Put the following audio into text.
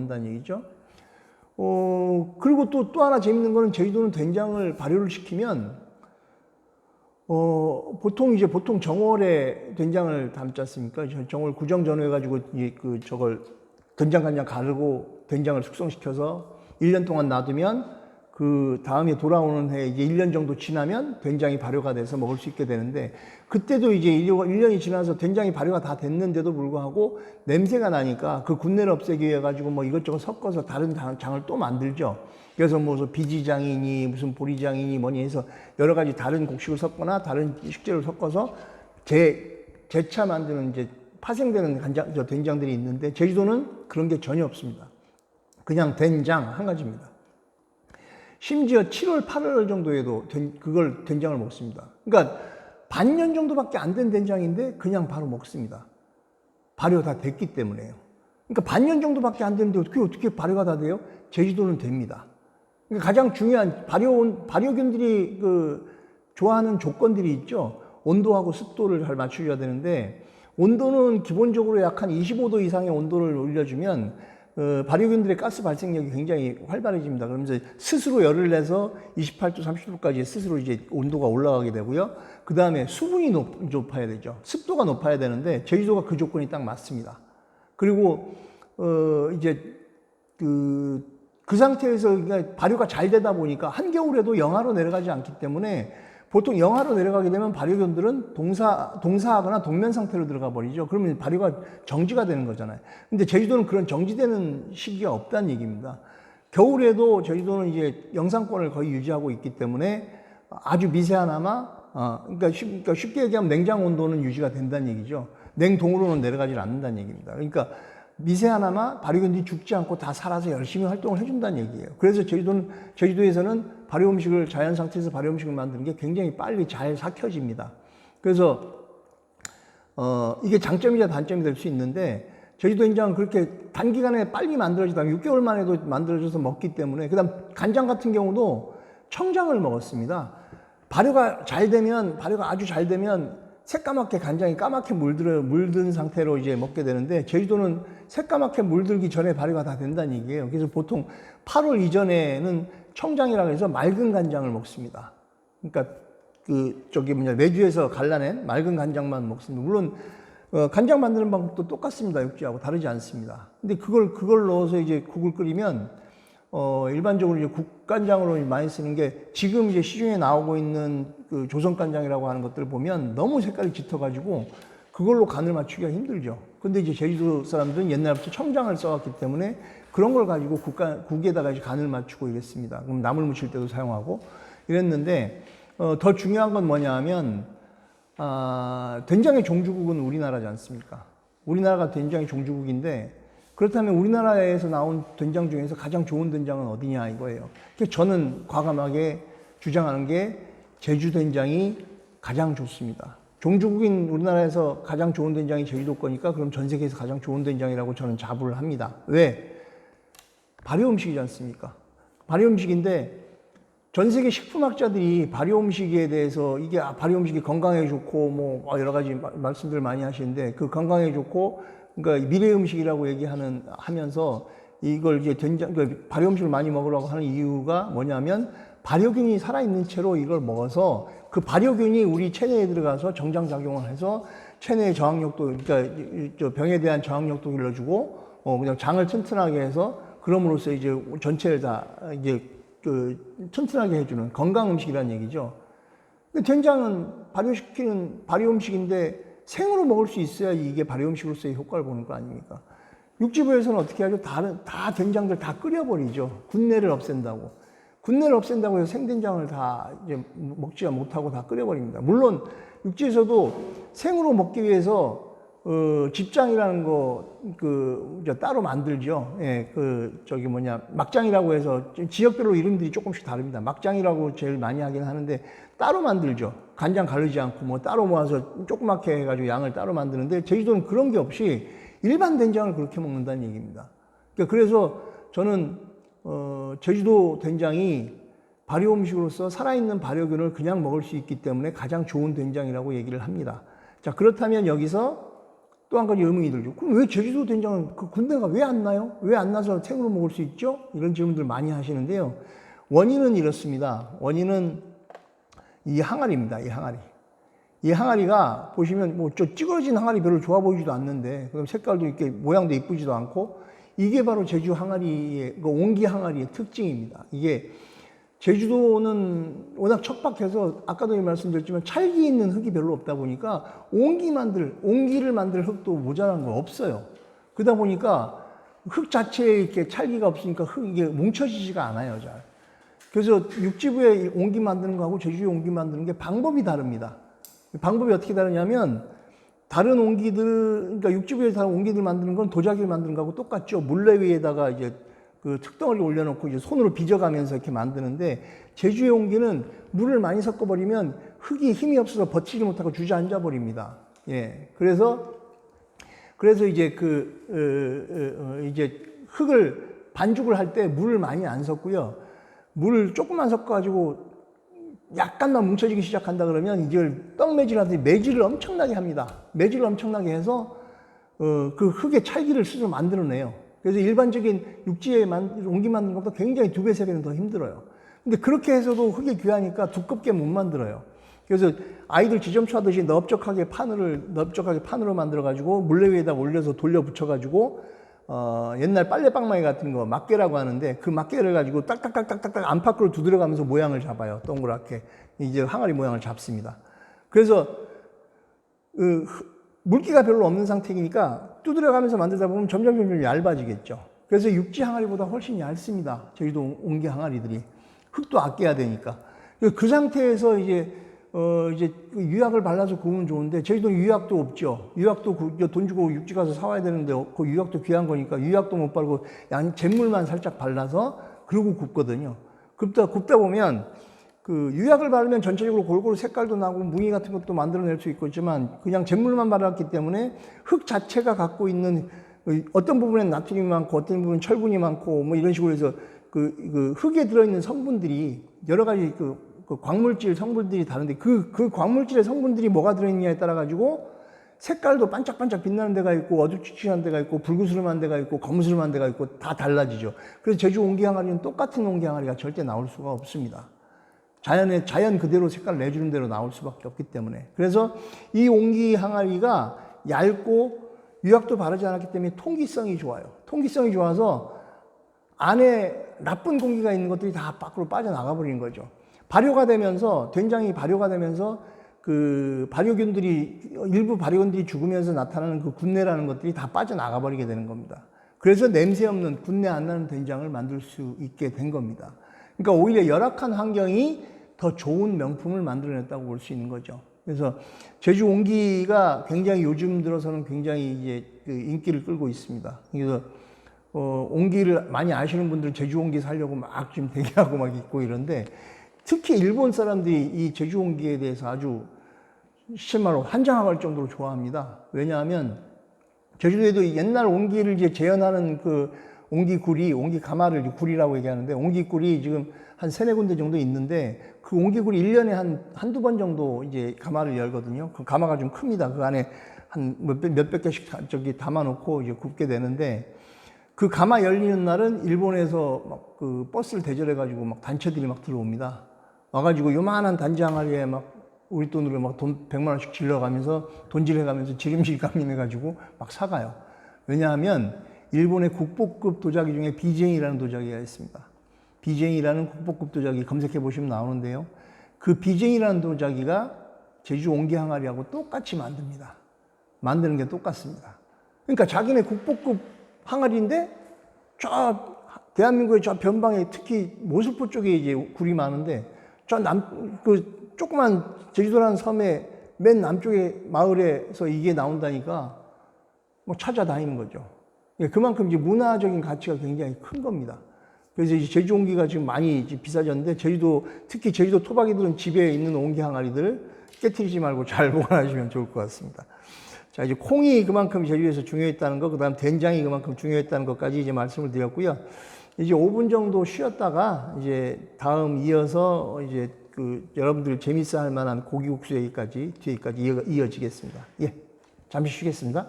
먹는다는 얘기죠. 그리고 또 하나 재밌는 거는 제주도는 된장을 발효를 시키면 보통 정월에 된장을 담지 않습니까? 정월 구정전후 해가지고 저걸 된장간장 가르고 된장을 숙성시켜서 1년 동안 놔두면 그 다음에 돌아오는 해 이제 1년 정도 지나면 된장이 발효가 돼서 먹을 수 있게 되는데, 그때도 이제 1년이 지나서 된장이 발효가 다 됐는데도 불구하고 냄새가 나니까 그 군내를 없애기 위해 가지고 뭐 이것저것 섞어서 다른 장을 또 만들죠. 그래서 뭐 비지장이니 무슨 보리장이니 뭐니 해서 여러 가지 다른 곡식을 섞거나 다른 식재료를 섞어서 재차 만드는 이제 파생되는 된장들이 있는데, 제주도는 그런 게 전혀 없습니다. 그냥 된장 한 가지입니다. 심지어 7월, 8월 정도에도 그걸 된장을 먹습니다. 그러니까 반년 정도밖에 안 된 된장인데 그냥 바로 먹습니다. 발효 다 됐기 때문에요. 그러니까 반년 정도밖에 안 됐는데 그게 어떻게 발효가 다 돼요? 제주도는 됩니다. 그러니까 가장 중요한 발효균들이 좋아하는 조건들이 있죠. 온도하고 습도를 잘 맞춰줘야 되는데, 온도는 기본적으로 약 한 25도 이상의 온도를 올려주면 발효균들의 가스 발생력이 굉장히 활발해집니다. 그러면서 스스로 열을 내서 28도, 30도까지 스스로 이제 온도가 올라가게 되고요. 그 다음에 수분이 높아야 되죠. 습도가 높아야 되는데 제주도가 그 조건이 딱 맞습니다. 그리고 이제 그 상태에서 발효가 잘 되다 보니까 한겨울에도 영하로 내려가지 않기 때문에, 보통 영하로 내려가게 되면 발효균들은 동사하거나 동면 상태로 들어가 버리죠. 그러면 발효가 정지가 되는 거잖아요. 근데 제주도는 그런 정지되는 시기가 없다는 얘기입니다. 겨울에도 제주도는 이제 영상권을 거의 유지하고 있기 때문에 아주 미세하나마, 그러니까 쉽게 얘기하면 냉장 온도는 유지가 된다는 얘기죠. 냉동으로는 내려가지 않는다는 얘기입니다. 그러니까 미세하나마 발효균들이 죽지 않고 다 살아서 열심히 활동을 해준다는 얘기예요. 그래서 제주도에서는 발효 음식을, 자연 상태에서 발효 음식을 만드는 게 굉장히 빨리 잘 삭혀집니다. 그래서 이게 장점이자 단점이 될 수 있는데, 제주도 된장은 그렇게 단기간에 빨리 만들어지다 6개월 만에도 만들어져서 먹기 때문에. 그다음 간장 같은 경우도 청장을 먹었습니다. 발효가 아주 잘 되면 새까맣게 간장이 까맣게 물든 상태로 이제 먹게 되는데, 제주도는 새까맣게 물들기 전에 발효가 다 된다는 얘기예요. 그래서 보통 8월 이전에는 청장이라고 해서 맑은 간장을 먹습니다. 그러니까 외주에서 갈라낸 맑은 간장만 먹습니다. 물론 간장 만드는 방법도 똑같습니다. 육지하고 다르지 않습니다. 근데 그걸 넣어서 이제 국을 끓이면 일반적으로 이제 국간장으로 많이 쓰는 게, 지금 이제 시중에 나오고 있는 그 조선간장이라고 하는 것들을 보면 너무 색깔이 짙어가지고 그걸로 간을 맞추기가 힘들죠. 근데 이제 제주도 사람들은 옛날부터 청장을 써왔기 때문에 그런 걸 가지고 국에다가 이제 간을 맞추고 이랬습니다. 그럼 나물 무칠 때도 사용하고 이랬는데, 더 중요한 건 뭐냐 하면, 된장의 종주국은 우리나라지 않습니까? 우리나라가 된장의 종주국인데, 그렇다면 우리나라에서 나온 된장 중에서 가장 좋은 된장은 어디냐 이거예요. 그래서 저는 과감하게 주장하는 게 제주 된장이 가장 좋습니다. 종주국인 우리나라에서 가장 좋은 된장이 제주도 거니까 그럼 전 세계에서 가장 좋은 된장이라고 저는 자부를 합니다. 왜? 발효 음식이지 않습니까? 발효 음식인데 전 세계 식품학자들이 발효 음식에 대해서, 이게 발효 음식이 건강에 좋고 뭐 여러 가지 말씀들 많이 하시는데, 그 건강에 좋고 그러니까 미래 음식이라고 하면서 이걸 이제 발효 음식을 많이 먹으라고 하는 이유가 뭐냐면, 발효균이 살아있는 채로 이걸 먹어서 그 발효균이 우리 체내에 들어가서 정장작용을 해서 체내의 저항력도, 그러니까 병에 대한 저항력도 길러주고, 그냥 장을 튼튼하게 해서, 그럼으로써 이제 전체를 다 이제 튼튼하게 해주는 건강 음식이라는 얘기죠. 근데 된장은 발효 음식인데 생으로 먹을 수 있어야 이게 발효 음식으로서의 효과를 보는 거 아닙니까? 육지부에서는 어떻게 하죠? 다 된장들 다 끓여버리죠. 군내를 없앤다고. 군내를 없앤다고 해서 생된장을 다 이제 먹지 못하고 다 끓여버립니다. 물론 육지에서도 생으로 먹기 위해서 집장이라는 거 따로 만들죠. 예, 막장이라고 해서 지역별로 이름들이 조금씩 다릅니다. 막장이라고 제일 많이 하긴 하는데 따로 만들죠. 간장 가르지 않고 뭐 따로 모아서 조그맣게 해가지고 양을 따로 만드는데, 제주도는 그런 게 없이 일반 된장을 그렇게 먹는다는 얘기입니다. 그래서 저는 제주도 된장이 발효 음식으로서 살아있는 발효균을 그냥 먹을 수 있기 때문에 가장 좋은 된장이라고 얘기를 합니다. 자, 그렇다면 여기서 또 한 가지 의문이 들죠. 그럼 왜 제주도 된장은 그 군대가 왜 안 나요? 왜 안 나서 생으로 먹을 수 있죠? 이런 질문들 많이 하시는데요. 원인은 이렇습니다. 원인은 이 항아리입니다. 이 항아리. 이 항아리가 보시면 뭐 저 찌그러진 항아리 별로 좋아 보이지도 않는데, 그럼 색깔도 이렇게 모양도 이쁘지도 않고, 이게 바로 제주 항아리의 그 옹기 항아리의 특징입니다. 이게 제주도는 워낙 척박해서 아까도 말씀드렸지만 찰기 있는 흙이 별로 없다 보니까 옹기를 만들 흙도 모자란 거 없어요. 그러다 보니까 흙 자체에 이렇게 찰기가 없으니까 이게 뭉쳐지지가 않아요, 잘. 그래서 육지부에 옹기 만드는 거하고 제주에 옹기 만드는 게 방법이 다릅니다. 방법이 어떻게 다르냐면, 다른 옹기들, 그러니까 육지부에 다른 옹기들 만드는 건 도자기를 만드는 거하고 똑같죠. 물레 위에다가 이제 그 특덩어리 올려놓고 이제 손으로 빚어가면서 이렇게 만드는데, 제주의 옹기는 물을 많이 섞어버리면 흙이 힘이 없어서 버티지 못하고 주저앉아 버립니다. 예. 그래서 이제 이제 흙을 반죽을 할 때 물을 많이 안 섞고요. 물을 조금만 섞어가지고 약간만 뭉쳐지기 시작한다 그러면 이걸 떡매질하듯이 매질을 엄청나게 합니다. 매질을 엄청나게 해서 그 흙의 찰기를 스스로 만들어내요. 그래서 일반적인 육지에 옹기 만드는 것보다 굉장히 2배, 3배는 더 힘들어요. 근데 그렇게 해서도 흙이 귀하니까 두껍게 못 만들어요. 그래서 아이들 지점초 하듯이 넓적하게 판으로 만들어가지고 물레 위에다 올려서 돌려 붙여가지고 옛날 빨래방망이 같은 거 막개라고 하는데, 그 막개를 가지고 딱딱딱딱딱 안팎으로 두드려가면서 모양을 잡아요. 동그랗게 이제 항아리 모양을 잡습니다. 그래서 물기가 별로 없는 상태이니까 두드려가면서 만들다 보면 점점 얇아지겠죠. 그래서 육지 항아리보다 훨씬 얇습니다. 제주도 옹기 항아리들이. 흙도 아껴야 되니까. 그 상태에서 이제 유약을 발라서 구우면 좋은데, 제주도는 유약도 없죠. 유약도 돈 주고 육지 가서 사와야 되는데, 그 유약도 귀한 거니까 유약도 못 바르고 잿물만 살짝 발라서 그러고 굽거든요. 굽다 보면 그 유약을 바르면 전체적으로 골고루 색깔도 나고 무늬 같은 것도 만들어낼 수 있지만, 그냥 잿물만 발랐기 때문에 흙 자체가 갖고 있는 어떤 부분엔 나트륨이 많고 어떤 부분은 철분이 많고 뭐 이런 식으로 해서 그 흙에 들어있는 성분들이 여러 가지 그 광물질 성분들이 다른데, 그 광물질의 성분들이 뭐가 들어있느냐에 따라 가지고 색깔도 반짝반짝 빛나는 데가 있고 어두침침한 데가 있고 붉으스름한 데가 있고 검으스름한 데가 있고 다 달라지죠. 그래서 제주 옹기 항아리는 똑같은 옹기 항아리가 절대 나올 수가 없습니다. 자연 그대로 색깔을 내주는 대로 나올 수밖에 없기 때문에. 그래서 이 옹기 항아리가 얇고 유약도 바르지 않았기 때문에 통기성이 좋아요. 통기성이 좋아서 안에 나쁜 공기가 있는 것들이 다 밖으로 빠져나가 버리는 거죠. 발효가 되면서, 된장이 발효가 되면서 그 일부 발효균들이 죽으면서 나타나는 그 군내라는 것들이 다 빠져나가 버리게 되는 겁니다. 그래서 냄새 없는, 군내 안 나는 된장을 만들 수 있게 된 겁니다. 그러니까 오히려 열악한 환경이 더 좋은 명품을 만들어냈다고 볼 수 있는 거죠. 그래서 제주 옹기가 굉장히 요즘 들어서는 굉장히 이제 그 인기를 끌고 있습니다. 그래서 옹기를 많이 아시는 분들은 제주 옹기 사려고 막 지금 대기하고 막 있고 이런데, 특히 일본 사람들이 이 제주 옹기에 대해서 아주 실말로 환장할 정도로 좋아합니다. 왜냐하면 제주도에도 옛날 옹기를 이제 재현하는 그 옹기굴이, 옹기가마를 굴이라고 얘기하는데, 옹기굴이 지금 한 3-4군데 정도 있는데, 그 옹기굴이 1년에 한두 번 정도 이제 가마를 열거든요. 그 가마가 좀 큽니다. 그 안에 한 몇백 개씩 담아놓고 이제 굽게 되는데, 그 가마 열리는 날은 일본에서 막 그 버스를 대절해가지고 막 단체들이 막 들어옵니다. 와가지고 요만한 단지 항아리에 막 우리 돈으로 막 돈 100만 원씩 질러가면서 돈질해가면서 지름길 감림해가지고 막 사가요. 왜냐하면 일본의 국보급 도자기 중에 비쟁이라는 도자기가 있습니다. 비쟁이라는 국보급 도자기 검색해 보시면 나오는데요. 그 비쟁이라는 도자기가 제주 옹기 항아리하고 똑같이 만듭니다. 만드는 게 똑같습니다. 그러니까 자기네 국보급 항아리인데, 저 대한민국의 저 변방에 특히 모슬포 쪽에 이제 굴이 많은데, 그 조그만 제주도라는 섬의 맨 남쪽의 마을에서 이게 나온다니까 뭐 찾아다니는 거죠. 그만큼 이제 문화적인 가치가 굉장히 큰 겁니다. 그래서 이제 제주 옹기가 지금 많이 이제 비싸졌는데, 특히 제주도 토박이들은 집에 있는 옹기 항아리들 깨트리지 말고 잘 보관하시면 좋을 것 같습니다. 자, 이제 콩이 그만큼 제주에서 중요했다는 거, 그 다음 된장이 그만큼 중요했다는 것까지 이제 말씀을 드렸고요. 이제 5분 정도 쉬었다가 이제 다음 이어서 이제 그 여러분들 재밌어 할 만한 고기국수 얘기까지 뒤에까지 이어지겠습니다. 예, 잠시 쉬겠습니다.